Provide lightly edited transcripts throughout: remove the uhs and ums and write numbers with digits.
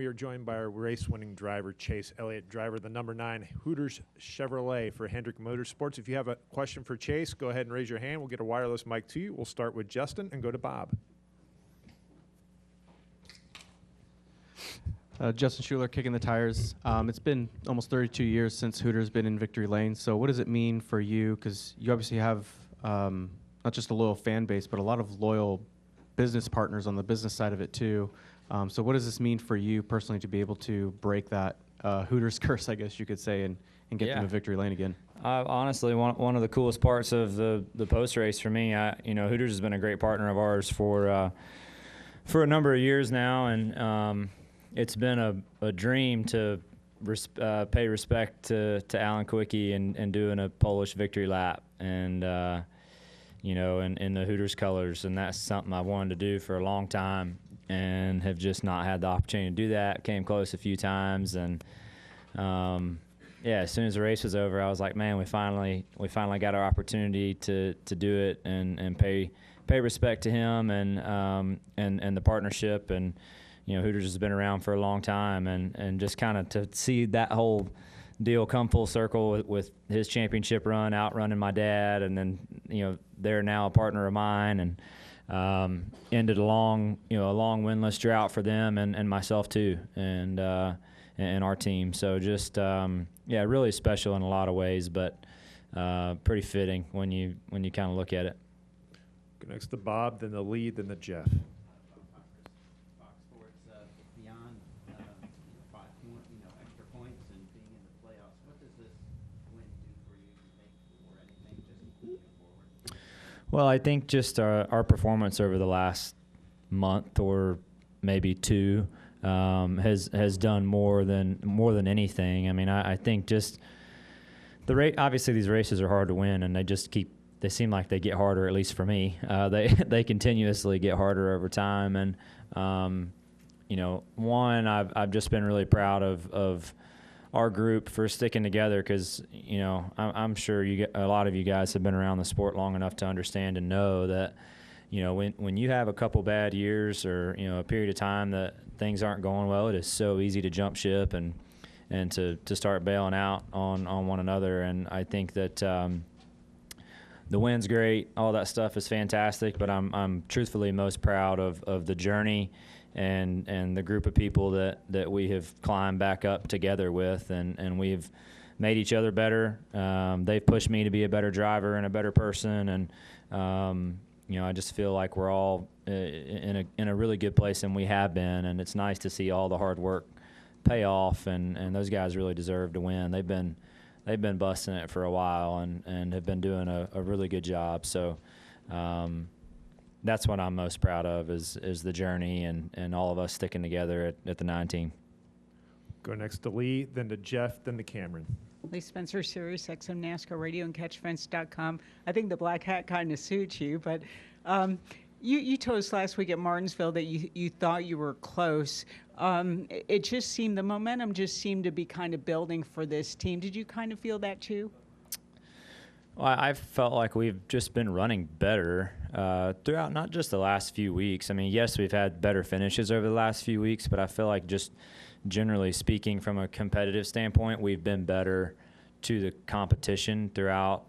we are joined by our race-winning driver, Chase Elliott, driver of the number 9 Hooters Chevrolet for Hendrick Motorsports. If you have a question for Chase, go ahead and raise your hand. We'll get a wireless mic to you. We'll start with Justin and go to Bob. Justin Schuler, kicking the tires. It's been almost 32 years since Hooters been in victory lane. So what does it mean for you? Because you obviously have not just a loyal fan base, but a lot of loyal business partners on the business side of it too. So what does this mean for you personally to be able to break that Hooters curse, I guess you could say, and get them to victory lane again? Honestly, one of the coolest parts of the post race for me, Hooters has been a great partner of ours for a number of years now, and it's been a dream to pay respect to Alan Quickie and doing a Polish victory lap, and in the Hooters colors, and that's something I wanted to do for a long time, and have just not had the opportunity to do that. Came close a few times, and as soon as the race was over, I was like, man, we finally got our opportunity to do it and pay respect to him and the partnership. And Hooters has been around for a long time, and just kind of to see that whole deal come full circle with his championship run, outrunning my dad, and then they're now a partner of mine, and ended a long winless drought for them and myself too, and our team. So just really special in a lot of ways, but pretty fitting when you kind of look at it. Go next to Bob, then the lead, then the Jeff. Beyond extra points and being in the playoffs, what does this win do for you? Do you think, or anything, just moving forward? Well, I think just our performance over the last month or maybe two has done more than anything. I mean, I think just obviously these races are hard to win, and they seem like they get harder, at least for me. They continuously get harder over time, and I've just been really proud of our group for sticking together, because I'm sure a lot of you guys have been around the sport long enough to understand and know that when you have a couple bad years or a period of time that things aren't going well, it is so easy to jump ship and to start bailing out on one another. And I think that the win's great, all that stuff is fantastic, but I'm truthfully most proud of the journey and the group of people that we have climbed back up together with, and we've made each other better. They've pushed me to be a better driver and a better person, and I just feel like we're all in a really good place, and we have been, and it's nice to see all the hard work pay off, and those guys really deserve to win. They've been busting it for a while and have been doing a really good job. So that's what I'm most proud of is the journey and all of us sticking together at the 9 team. Go next to Lee, then to Jeff, then to Cameron. Lee Spencer, Sirius XM NASCAR Radio and CatchFence.com. I think the black hat kind of suits you, but you told us last week at Martinsville that you thought you were close. It just seemed, the momentum just seemed to be kind of building for this team. Did you kind of feel that too? Well, I felt like we've just been running better throughout not just the last few weeks. I mean, yes, we've had better finishes over the last few weeks, but I feel like just generally speaking from a competitive standpoint, we've been better to the competition throughout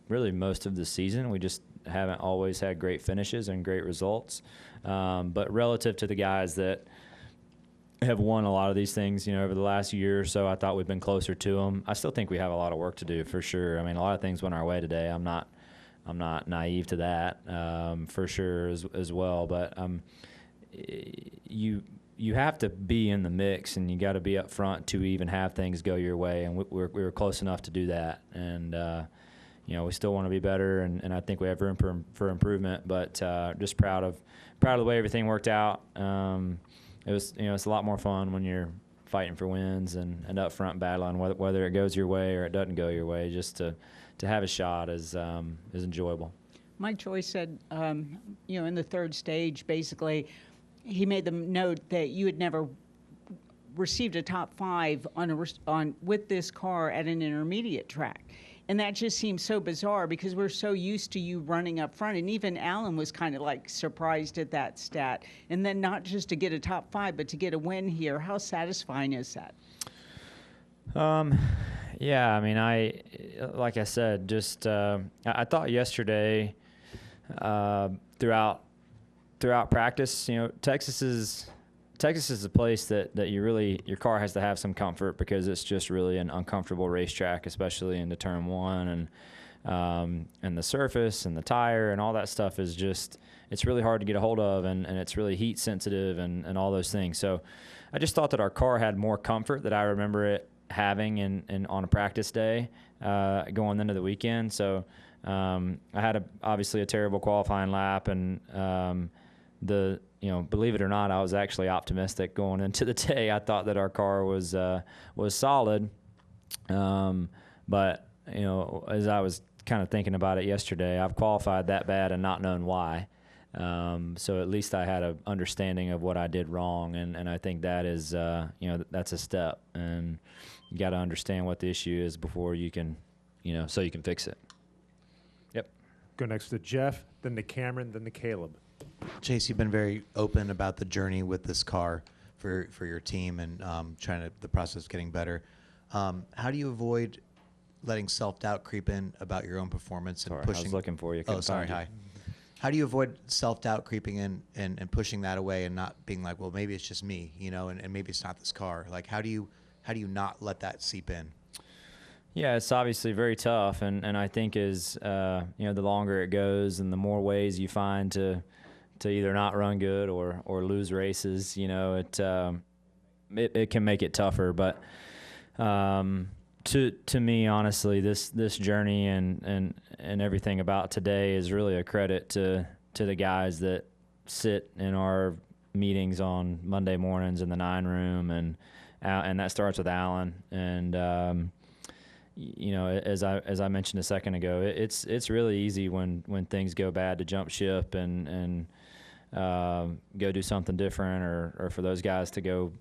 really most of the season. We just haven't always had great finishes and great results. But relative to the guys that have won a lot of these things, over the last year or so, I thought we've been closer to them. I still think we have a lot of work to do for sure. I mean, a lot of things went our way today. I'm not naive to that for sure as well. But you have to be in the mix, and you got to be up front to even have things go your way. And we were close enough to do that. And we still want to be better, and I think we have room for improvement. But just proud of the way everything worked out. It was it's a lot more fun when you're fighting for wins and up front battling, whether it goes your way or it doesn't go your way. Just to have a shot is enjoyable. Mike Joyce said, in the third stage, basically, he made the note that you had never received a top 5 with this car at an intermediate track. And that just seems so bizarre because we're so used to you running up front. And even Alan was kind of like surprised at that stat. And then not just to get a top 5, but to get a win here. How satisfying is that? Yeah, I mean, like I said, just I thought yesterday throughout practice, Texas is a place that your car has to have some comfort because it's just really an uncomfortable racetrack, especially into turn 1 and the surface and the tire and all that stuff is just, it's really hard to get a hold of and it's really heat sensitive and all those things. So I just thought that our car had more comfort that I remember it having in on a practice day going into the weekend. So I had obviously a terrible qualifying lap and believe it or not, I was actually optimistic going into the day. I thought that our car was solid, but as I was kind of thinking about it yesterday, I've qualified that bad and not known why. So at least I had an understanding of what I did wrong, and I think that is that's a step, and you got to understand what the issue is before you can so you can fix it. Yep. Go next to Jeff, then to Cameron, then to Caleb. Chase, you've been very open about the journey with this car for your team and the process of getting better. How do you avoid letting self-doubt creep in about your own performance and Sorry, pushing? I was looking for you. Oh, sorry. Hi. How do you avoid self-doubt creeping in and pushing that away and not being like, well, maybe it's just me, and maybe it's not this car? Like, how do you not let that seep in? Yeah, it's obviously very tough, and I think as the longer it goes and the more ways you find to either not run good or lose races, it can make it tougher. But to me, honestly, this journey and everything about today is really a credit to the guys that sit in our meetings on Monday mornings in the 9 room, and that starts with Alan. And as I mentioned a second ago, it's really easy when things go bad to jump ship and go do something different, or for those guys to go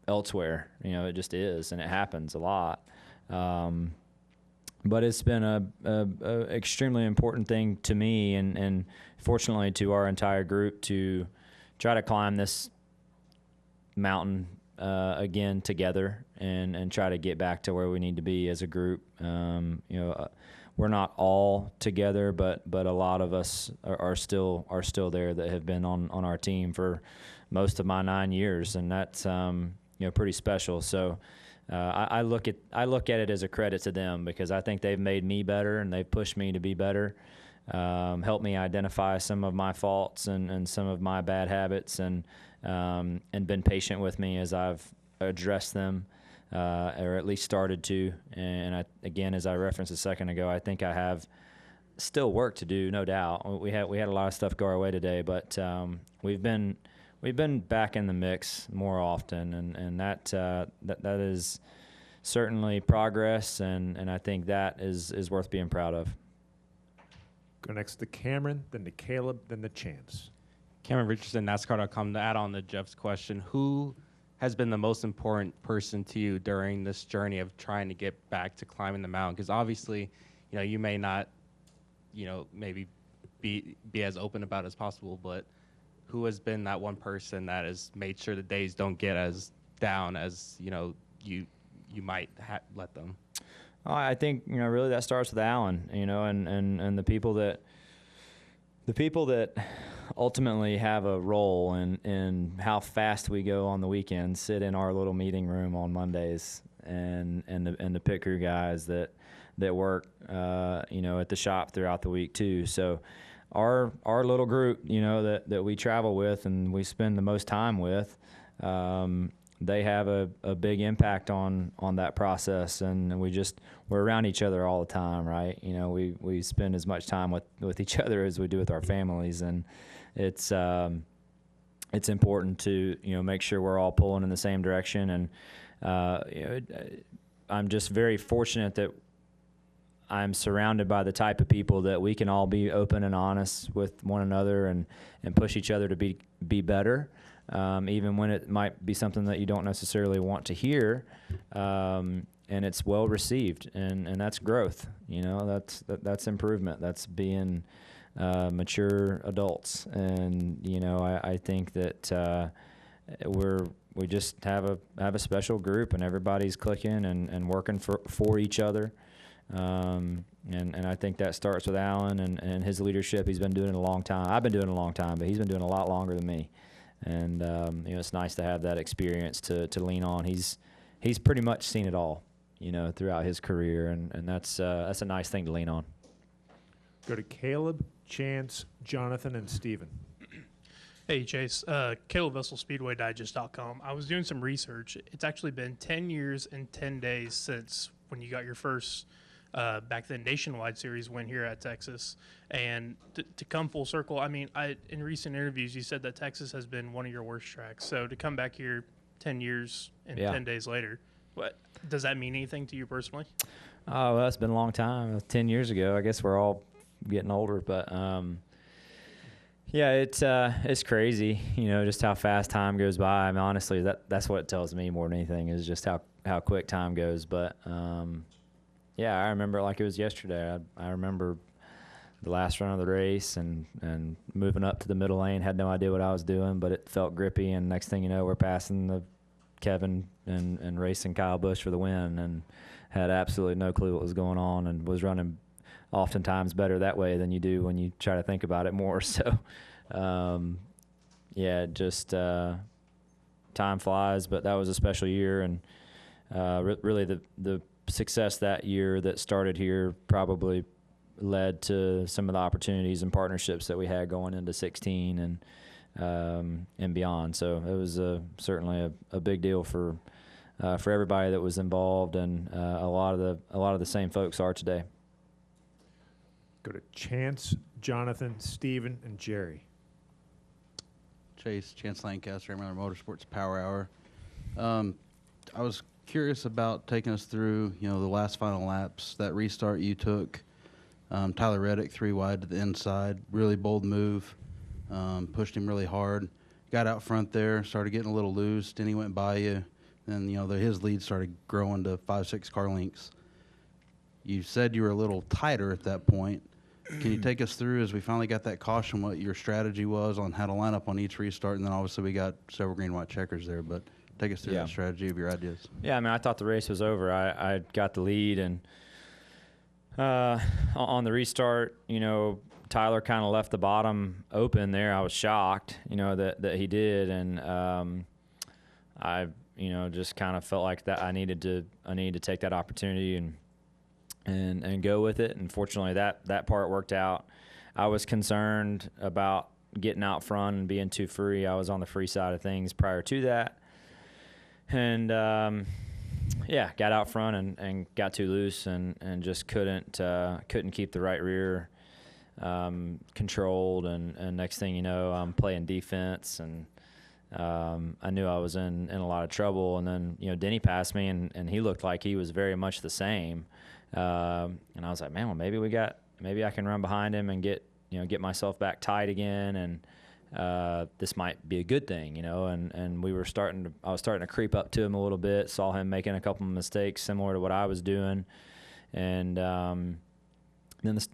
elsewhere. It just is, and it happens a lot. But it's been a extremely important thing to me, and fortunately to our entire group, to try to climb this mountain again together and try to get back to where we need to be as a group. We're not all together, but a lot of us are still there that have been on our team for most of my 9 years, and that's pretty special. So I look at it as a credit to them, because I think they've made me better and they've pushed me to be better, helped me identify some of my faults and some of my bad habits, and been patient with me as I've addressed them. Or at least started to. And again, as I referenced a second ago, I think I have still work to do, no doubt. We had a lot of stuff go our way today, but we've been back in the mix more often, and that is certainly progress, and I think that is worth being proud of. Go next to Cameron, then to Caleb, then to Chance. Cameron Richardson, NASCAR.com. To add on to Jeff's question, who has been the most important person to you during this journey of trying to get back to climbing the mountain? Because obviously, you may not, maybe be as open about it as possible, but who has been that one person that has made sure the days don't get as down as, you might let them? I think, really that starts with Alan, and the people that ultimately have a role in how fast we go on the weekends, sit in our little meeting room on Mondays, and the pit crew guys that work at the shop throughout the week too. So our little group that we travel with and we spend the most time with, they have a big impact on that process, and we're around each other all the time, right? We spend as much time with each other as we do with our families, and it's important to make sure we're all pulling in the same direction. And I'm just very fortunate that I'm surrounded by the type of people that we can all be open and honest with one another and push each other to be better, even when it might be something that you don't necessarily want to hear. it's well received, and that's growth. That's improvement. That's being mature adults, and I think that we just have a special group, and everybody's clicking and working for each other. And I think that starts with Alan and his leadership. He's been doing it a long time. I've been doing it a long time, but he's been doing it a lot longer than me. And it's nice to have that experience to lean on. He's pretty much seen it all, throughout his career, and that's a nice thing to lean on. Go to Caleb, Chance, Jonathan, and Steven. Hey, Chase. Caleb Vessel, SpeedwayDigest.com. I was doing some research. It's actually been 10 years and 10 days since when you got your first back then nationwide series win here at Texas. And to come full circle, I mean, in recent interviews, you said that Texas has been one of your worst tracks. So to come back here 10 years and 10 days later, what does that mean anything to you personally? Oh, well, it's been a long time. It was 10 years ago. I guess we're all getting older, but yeah, it's crazy, just how fast time goes by. I mean, honestly, that's what it tells me more than anything, is just how quick time goes. But yeah, I remember it like it was yesterday. I remember the last run of the race and moving up to the middle lane. Had no idea what I was doing, but it felt grippy. And next thing you know, we're passing Kevin and racing Kyle Busch for the win, and had absolutely no clue what was going on, and was running oftentimes better that way than you do when you try to think about it more. So, yeah, just time flies, but that was a special year, and really the success that year that started here probably led to some of the opportunities and partnerships that we had going into 16 and beyond. So it was certainly a big deal for everybody that was involved, and a lot of the same folks are today. Go to Chance, Jonathan, Steven, and Jerry. Chance Lancaster, Miller Motorsports Power Hour. I was curious about taking us through, the last final laps, that restart you took. Tyler Reddick 3 wide to the inside, really bold move, pushed him really hard. Got out front there, started getting a little loose, then he went by you. Then, his lead started growing to 5-6 car lengths. You said you were a little tighter at that point. Can you take us through, as we finally got that caution, what your strategy was on how to line up on each restart? And then obviously we got several green-white checkers there, but take us through that strategy of your ideas. Yeah, I mean, I thought the race was over. I got the lead, and on the restart, Tyler kind of left the bottom open there. I was shocked, that he did, and I, just kind of felt like that I needed to take that opportunity and go with it. And fortunately, that part worked out. I was concerned about getting out front and being too free. I was on the free side of things prior to that. And, got out front and got too loose and just couldn't keep the right rear controlled. And next thing you know, I'm playing defense, and I knew I was in a lot of trouble. And then, Denny passed me, and he looked like he was very much the same. And I was like, man, well, maybe I can run behind him and get myself back tight again, and this might be a good thing, and I was starting to creep up to him a little bit, saw him making a couple of mistakes similar to what I was doing. And then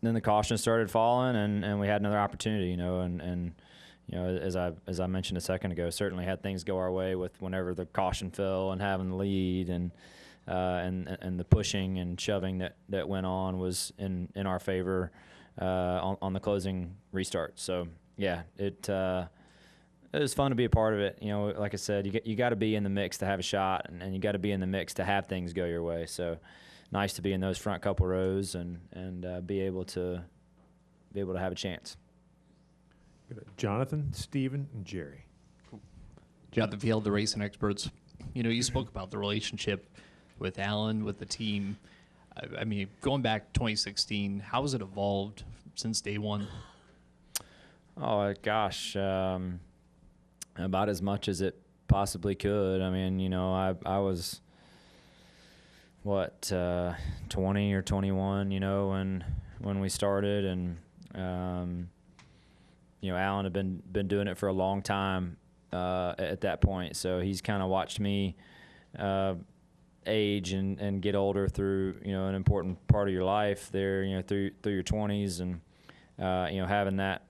the caution started falling, and we had another opportunity, and as I mentioned a second ago, certainly had things go our way with whenever the caution fell and having the lead, and the pushing and shoving that went on was in our favor on the closing restart. So yeah, it was fun to be a part of it. Like I said, you got to be in the mix to have a shot, and you got to be in the mix to have things go your way. So nice to be in those front couple rows and be able to have a chance. Jonathan, Steven, and Jerry. Jonathan Field, the racing experts. You spoke about the relationship with Alan, with the team. I mean, going back 2016, how has it evolved since day one? Oh, gosh, about as much as it possibly could. I mean, I was, 20 or 21, when we started, and, Alan had been doing it for a long time at that point, so he's kind of watched me age and get older through, an important part of your life there, through your 20s, and having that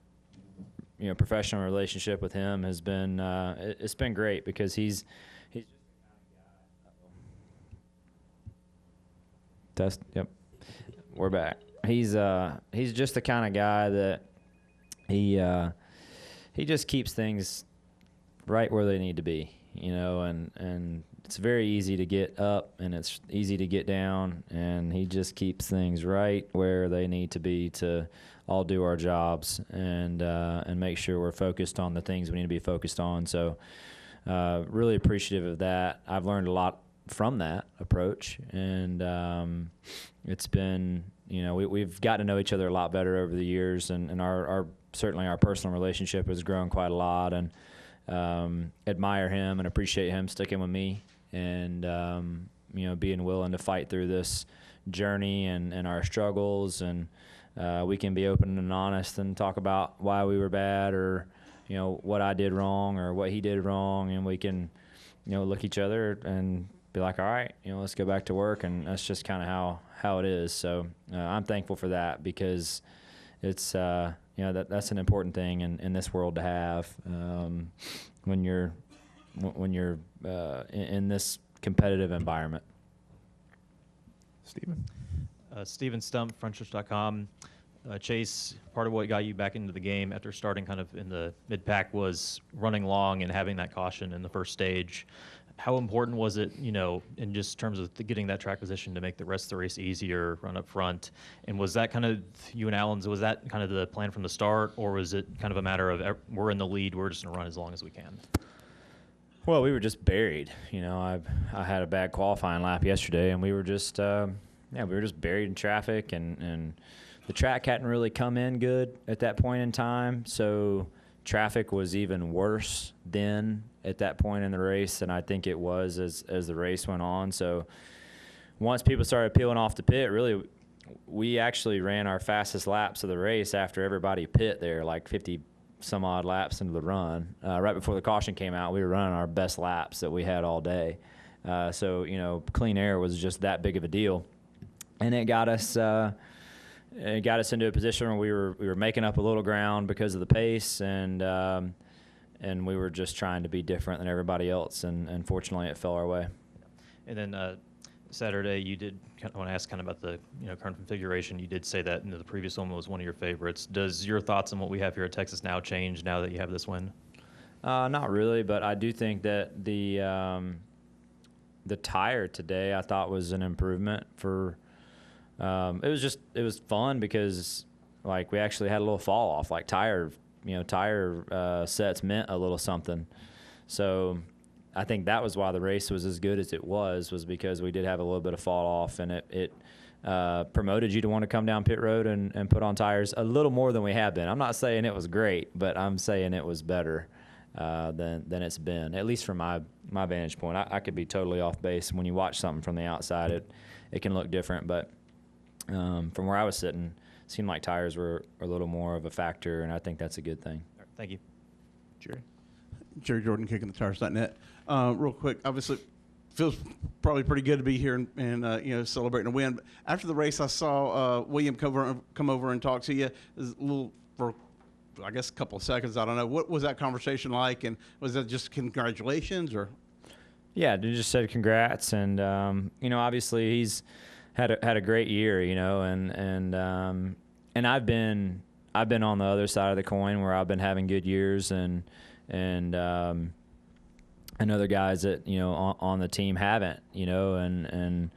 professional relationship with him has been it's been great, because he's just test. Yep, we're back. He's just the kind of guy that he just keeps things right where they need to be, and it's very easy to get up and it's easy to get down, and he just keeps things right where they need to be to all do our jobs and make sure we're focused on the things we need to be focused on. So really appreciative of that. I've learned a lot from that approach, and it's been, we've gotten to know each other a lot better over the years, and our certainly our personal relationship has grown quite a lot, and admire him and appreciate him sticking with me, and being willing to fight through this journey and our struggles, and we can be open and honest and talk about why we were bad, or what I did wrong or what he did wrong, and we can look each other and be like, all right, let's go back to work, and that's just kind of how it is. So I'm thankful for that, because it's that's an important thing in this world to have when you're in this competitive environment. Steven? Steven Stump, frontstretch.com. Chase, part of what got you back into the game after starting kind of in the mid-pack was running long and having that caution in the first stage. How important was it, in just terms of getting that track position to make the rest of the race easier, run up front? And was that kind of, you and Alan's, was that kind of the plan from the start, or was it kind of a matter of we're in the lead, we're just going to run as long as we can? Well, we were just buried. I had a bad qualifying lap yesterday, and we were just we were just buried in traffic, and the track hadn't really come in good at that point in time, so traffic was even worse then at that point in the race than I think it was as the race went on. So once people started peeling off the pit, really, we actually ran our fastest laps of the race after everybody pit there, like 50 some odd laps into the run. Right before the caution came out, we were running our best laps that we had all day. So clean air was just that big of a deal, and it got us into a position where we were making up a little ground because of the pace, and we were just trying to be different than everybody else, and fortunately it fell our way. And then Saturday, you did want to ask kind of about the current configuration. You did say that the previous one was one of your favorites. Does your thoughts on what we have here at Texas now change now that you have this win? Not really, but I do think that the tire today I thought was an improvement for. It was fun because like we actually had a little fall off, like tire sets meant a little something. So I think that was why the race was as good as it was because we did have a little bit of fall off, and it promoted you to want to come down pit road and put on tires a little more than we have been. I'm not saying it was great, but I'm saying it was better than it's been, at least from my vantage point. I could be totally off base. When you watch something from the outside, it can look different, but from where I was sitting, it seemed like tires were a little more of a factor, and I think that's a good thing. All right, thank you. Jerry Jordan, kickingthetires.net. Real quick, obviously, feels probably pretty good to be here and celebrating a win. But after the race, I saw William come over and talk to you. It was a little for, I guess, a couple of seconds. I don't know. What was that conversation like, and was that just congratulations or? Yeah, they just said congrats, and obviously he's had a great year, and I've been on the other side of the coin where I've been having good years, and other guys that on the team haven't, and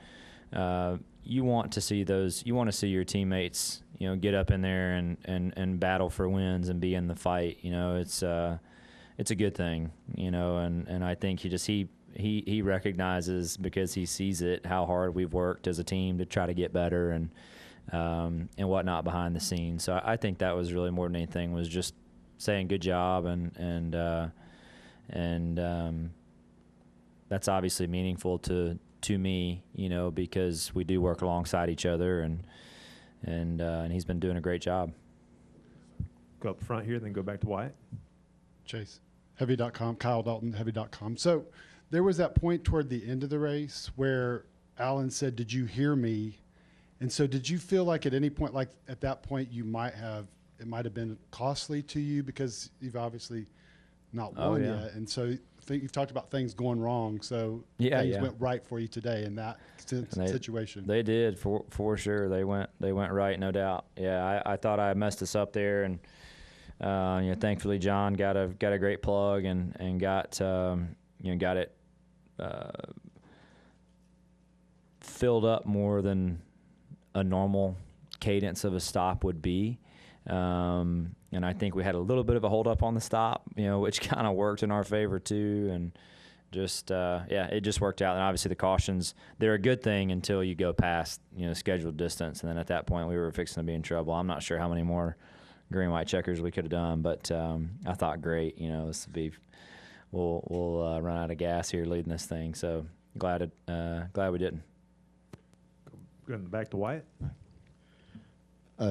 you want to see your teammates get up in there and battle for wins and be in the fight. It's a good thing, and I think he recognizes, because he sees it, how hard we've worked as a team to try to get better and whatnot behind the scenes. So I think that was really more than anything was just saying good job, and that's obviously meaningful to me, because we do work alongside each other, and he's been doing a great job. Go up front here, then go back to Wyatt. Chase, Heavy.com, Kyle Dalton, Heavy.com. So there was that point toward the end of the race where Alan said, "Did you hear me?" And so did you feel like at any point, like at that point, it might have been costly to you because you've obviously not won yet. And so you've talked about things going wrong. So things went right for you today in that situation. They did for sure. They went right, no doubt. Yeah, I thought I messed us up there, and thankfully John got a great plug and got got it filled up more than a normal cadence of a stop would be. And I think we had a little bit of a hold up on the stop, which kind of worked in our favor too. And just, it just worked out. And obviously the cautions, they're a good thing until you go past, scheduled distance. And then at that point we were fixing to be in trouble. I'm not sure how many more green, white checkers we could have done, but I thought great, this would be, we'll run out of gas here leading this thing. So glad we didn't. Going back to Wyatt.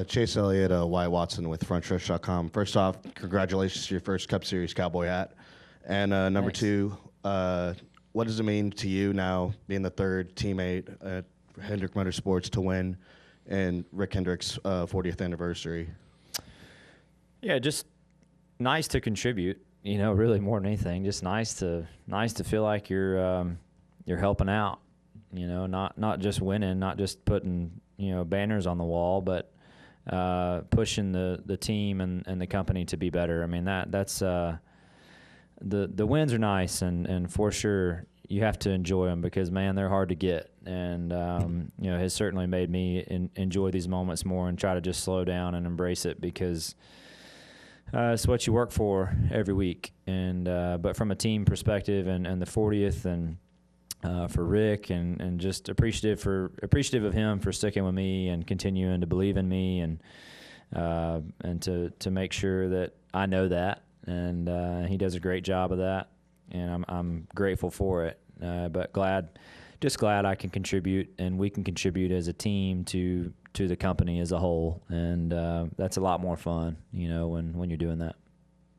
Chase Elliott, Wyatt Watson with FrontStretch.com. First off, congratulations to your first Cup Series cowboy hat. And number Thanks. two, what does it mean to you now being the third teammate at Hendrick Motorsports to win in Rick Hendrick's 40th anniversary? Yeah, just nice to contribute, really more than anything. Just nice to feel like you're helping out, not just winning, not just putting, banners on the wall, but pushing the team and the company to be better. I mean, that's the wins are nice, and for sure you have to enjoy them because, man, they're hard to get. And, has certainly made me enjoy these moments more and try to just slow down and embrace it because it's what you work for every week. And but from a team perspective and the 40th and for Rick and just appreciative of him for sticking with me and continuing to believe in me and to make sure that I know that, and he does a great job of that, and I'm grateful for it. But glad I can contribute and we can contribute as a team to the company as a whole, and that's a lot more fun, when you're doing that.